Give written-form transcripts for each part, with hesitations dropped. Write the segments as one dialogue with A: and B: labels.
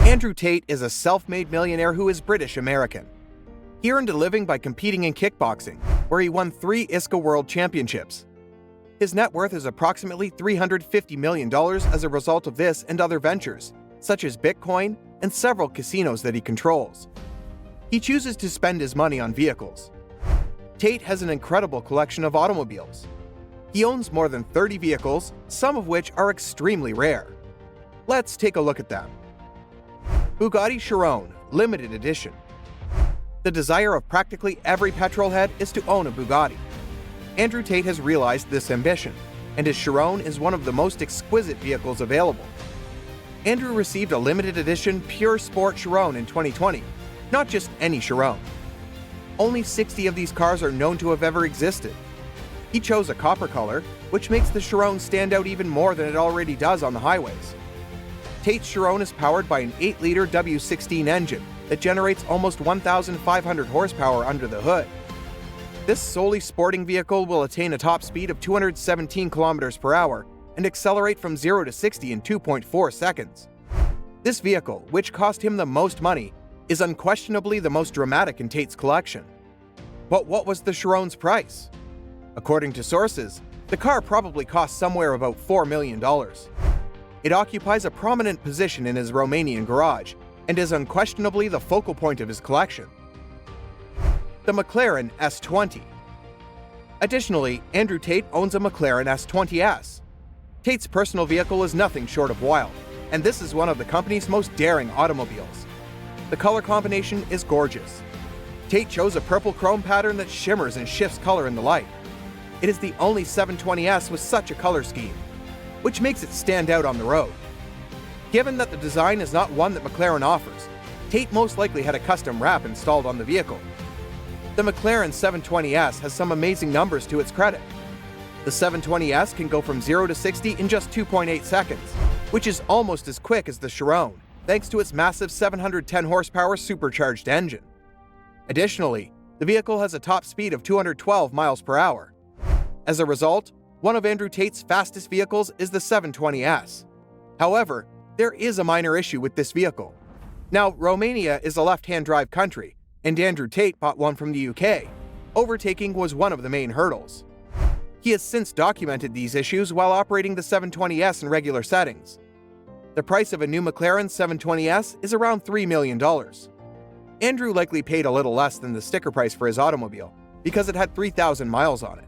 A: Andrew Tate is a self-made millionaire who is British-American. He earned a living by competing in kickboxing, where he won 3 ISKA World Championships. His net worth is approximately $350 million as a result of this and other ventures, such as Bitcoin and several casinos that he controls. He chooses to spend his money on vehicles. Tate has an incredible collection of automobiles. He owns more than 30 vehicles, some of which are extremely rare. Let's take a look at them. Bugatti Chiron, limited edition. The desire of practically every petrolhead is to own a Bugatti. Andrew Tate has realized this ambition, and his Chiron is one of the most exquisite vehicles available. Andrew received a limited edition Pure Sport Chiron in 2020, not just any Chiron. Only 60 of these cars are known to have ever existed. He chose a copper color, which makes the Chiron stand out even more than it already does on the highways. Tate's Chiron is powered by an 8-liter W16 engine that generates almost 1,500 horsepower under the hood. This solely sporting vehicle will attain a top speed of 217 kilometers per hour and accelerate from 0 to 60 in 2.4 seconds. This vehicle, which cost him the most money, is unquestionably the most dramatic in Tate's collection. But what was the Chiron's price? According to sources, the car probably cost somewhere about $4 million. It occupies a prominent position in his Romanian garage and is unquestionably the focal point of his collection. The McLaren S20. Additionally, Andrew Tate owns a McLaren S20S. Tate's personal vehicle is nothing short of wild, and this is one of the company's most daring automobiles. The color combination is gorgeous. Tate chose a purple chrome pattern that shimmers and shifts color in the light. It is the only 720S with such a color scheme, which makes it stand out on the road. Given that the design is not one that McLaren offers, Tate most likely had a custom wrap installed on the vehicle. The McLaren 720S has some amazing numbers to its credit. The 720S can go from 0 to 60 in just 2.8 seconds, which is almost as quick as the Chiron, thanks to its massive 710 horsepower supercharged engine. Additionally, the vehicle has a top speed of 212 miles per hour. As a result, one of Andrew Tate's fastest vehicles is the 720S. However, there is a minor issue with this vehicle. Now, Romania is a left-hand drive country, and Andrew Tate bought one from the UK. Overtaking was one of the main hurdles. He has since documented these issues while operating the 720S in regular settings. The price of a new McLaren 720S is around $3 million. Andrew likely paid a little less than the sticker price for his automobile because it had 3,000 miles on it.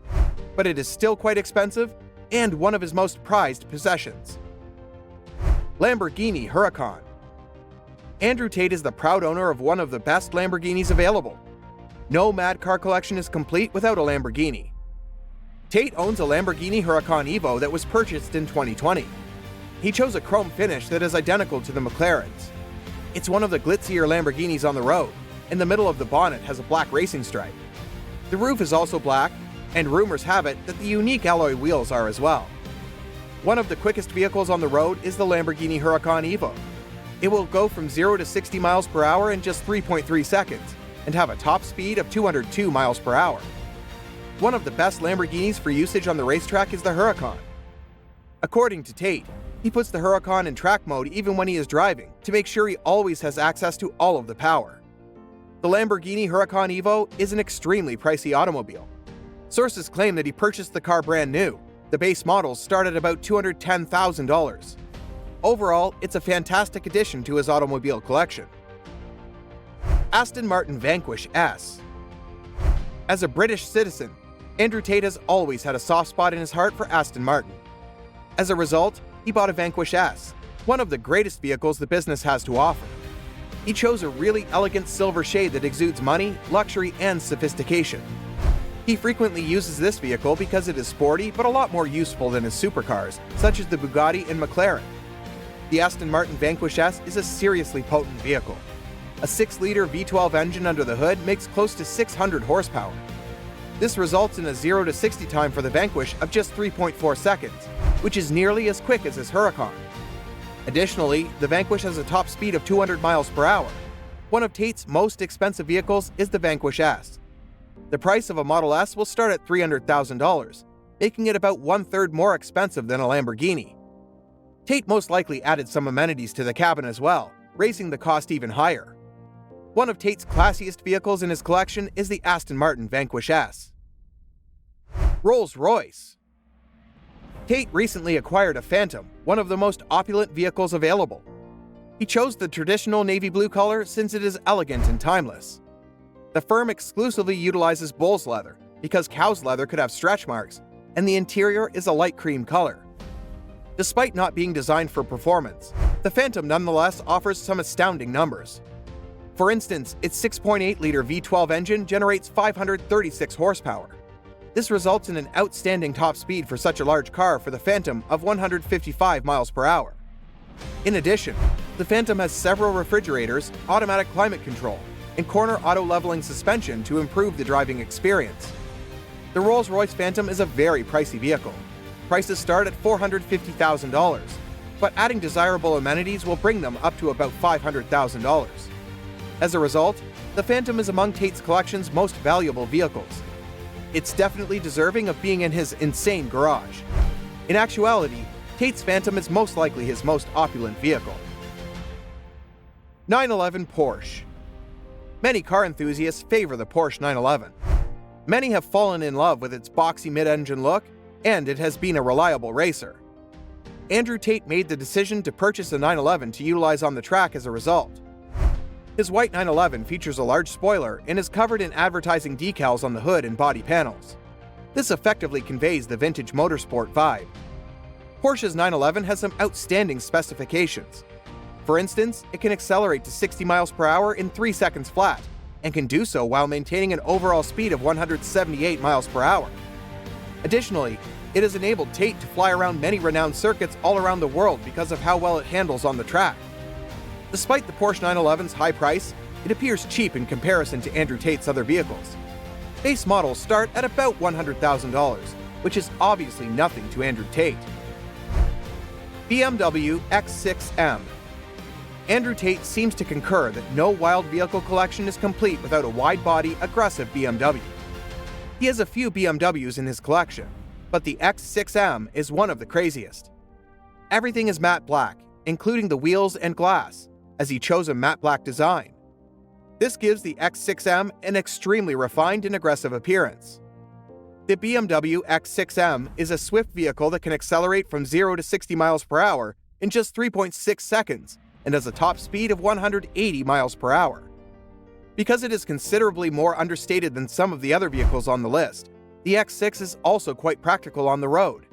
A: But it is still quite expensive and one of his most prized possessions. Lamborghini Huracan. Andrew Tate is the proud owner of one of the best Lamborghinis available. No mad car collection is complete without a Lamborghini. Tate owns a Lamborghini Huracan Evo that was purchased in 2020. He chose a chrome finish that is identical to the McLaren's. It's one of the glitzier Lamborghinis on the road, and the middle of the bonnet has a black racing stripe. The roof is also black, and rumors have it that the unique alloy wheels are as well. One of the quickest vehicles on the road is the Lamborghini Huracan Evo. It will go from 0 to 60 miles per hour in just 3.3 seconds and have a top speed of 202 miles per hour. One of the best Lamborghinis for usage on the racetrack is the Huracan. According to Tate, he puts the Huracan in track mode even when he is driving to make sure he always has access to all of the power. The Lamborghini Huracan Evo is an extremely pricey automobile. Sources claim that he purchased the car brand new. The base models start at about $210,000. Overall, it's a fantastic addition to his automobile collection. Aston Martin Vanquish S. As a British citizen, Andrew Tate has always had a soft spot in his heart for Aston Martin. As a result, he bought a Vanquish S, one of the greatest vehicles the business has to offer. He chose a really elegant silver shade that exudes money, luxury, and sophistication. He frequently uses this vehicle because it is sporty but a lot more useful than his supercars, such as the Bugatti and McLaren. The Aston Martin Vanquish S is a seriously potent vehicle. A 6-liter V12 engine under the hood makes close to 600 horsepower. This results in a 0 to 60 time for the Vanquish of just 3.4 seconds, which is nearly as quick as his Huracan. Additionally, the Vanquish has a top speed of 200 miles per hour. One of Tate's most expensive vehicles is the Vanquish S. The price of a Model S will start at $300,000, making it about 1/3 more expensive than a Lamborghini. Tate most likely added some amenities to the cabin as well, raising the cost even higher. One of Tate's classiest vehicles in his collection is the Aston Martin Vanquish S. Rolls-Royce. Tate recently acquired a Phantom, one of the most opulent vehicles available. He chose the traditional navy blue color since it is elegant and timeless. The firm exclusively utilizes bull's leather because cow's leather could have stretch marks, and the interior is a light cream color. Despite not being designed for performance, the Phantom nonetheless offers some astounding numbers. For instance, its 6.8-liter V12 engine generates 536 horsepower. This results in an outstanding top speed for such a large car for the Phantom of 155 miles per hour. In addition, the Phantom has several refrigerators, automatic climate control, and corner auto-leveling suspension to improve the driving experience. The Rolls-Royce Phantom is a very pricey vehicle. Prices start at $450,000, but adding desirable amenities will bring them up to about $500,000. As a result, the Phantom is among Tate's collection's most valuable vehicles. It's definitely deserving of being in his insane garage. In actuality, Tate's Phantom is most likely his most opulent vehicle. 911 Porsche. Many car enthusiasts favor the Porsche 911. Many have fallen in love with its boxy mid-engine look, and it has been a reliable racer. Andrew Tate made the decision to purchase a 911 to utilize on the track as a result. His white 911 features a large spoiler and is covered in advertising decals on the hood and body panels. This effectively conveys the vintage motorsport vibe. Porsche's 911 has some outstanding specifications. For instance, it can accelerate to 60 miles per hour in 3 seconds flat, and can do so while maintaining an overall speed of 178 miles per hour. Additionally, it has enabled Tate to fly around many renowned circuits all around the world because of how well it handles on the track. Despite the Porsche 911's high price, it appears cheap in comparison to Andrew Tate's other vehicles. Base models start at about $100,000, which is obviously nothing to Andrew Tate. BMW X6M. Andrew Tate seems to concur that no wild vehicle collection is complete without a wide-body, aggressive BMW. He has a few BMWs in his collection, but the X6M is one of the craziest. Everything is matte black, including the wheels and glass, as he chose a matte black design. This gives the X6M an extremely refined and aggressive appearance. The BMW X6M is a swift vehicle that can accelerate from 0 to 60 miles per hour in just 3.6 seconds and has a top speed of 180 miles per hour. Because it is considerably more understated than some of the other vehicles on the list, the X6 is also quite practical on the road.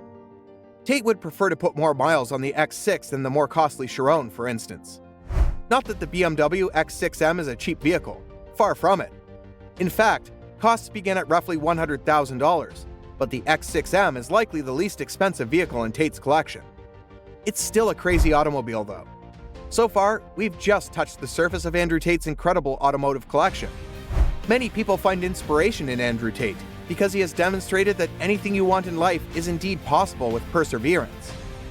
A: Tate would prefer to put more miles on the X6 than the more costly Chiron, for instance. Not that the BMW X6M is a cheap vehicle, far from it. In fact, costs begin at roughly $100,000, but the X6M is likely the least expensive vehicle in Tate's collection. It's still a crazy automobile though. So far, we've just touched the surface of Andrew Tate's incredible automotive collection. Many people find inspiration in Andrew Tate because he has demonstrated that anything you want in life is indeed possible with perseverance.